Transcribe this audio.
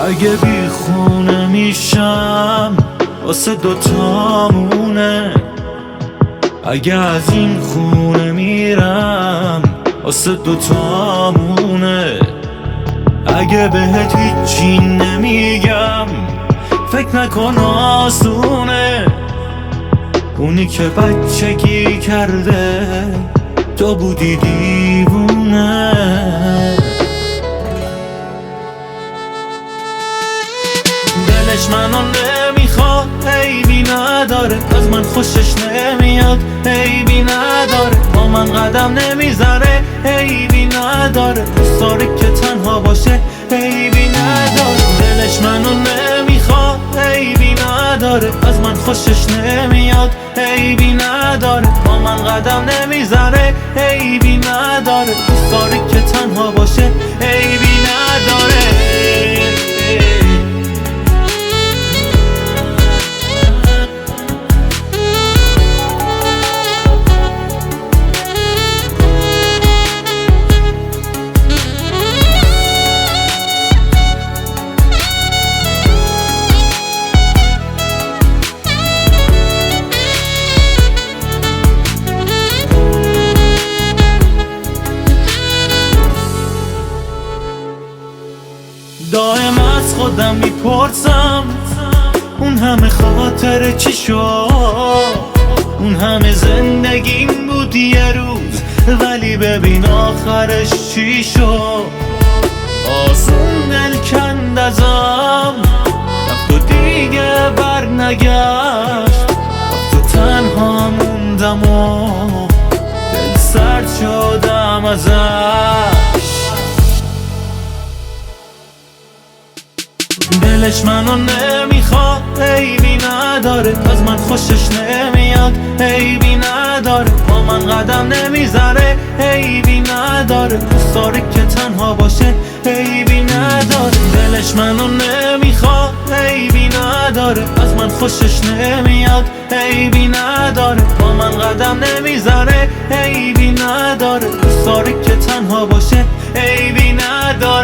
اگه بی خونه میشم واسه دوتامونه، اگه از این خونه میرم واسه دوتامونه، اگه بهت هیچی نمیگم فکر نکن آسونه، اونی که بچگی کرده تو بودی دیوونه. دلش منو نمیخواد، عیبی نداره، از من خوشش نمیاد، عیبی نداره، با من قدم نمیذاره، عیبی نداره، دوست داره که تنها باشه، عیبی نداره. دلش منو نمیخواد، عیبی نداره، از من خوشش نمیاد، عیبی نداره، با من قدم نمیذاره، عیبی نداره، دوست داره که تنها باشه، عیبی نداره. دائم از خودم میپرسم اون همه خاطر چی شد، اون همه زندگیم بود یه روز، ولی ببین آخرش چی شد. آسون دل کند ازم، رفت و دیگه بر نگشت، تو تنها موندم و دل سرد شدم ازش. دلش منو نمیخواد، عیبی نداره، از من خوشش نمیاد، عیبی نداره، با من قدم نمیذاره، عیبی نداره، دوست داره که تنها باشه، عیبی نداره. دلش منو نمیخواد، عیبی نداره، از من خوشش نمیاد، عیبی نداره، با من قدم نمیذاره، عیبی نداره، دوست داره که تنها باشه، عیبی نداره.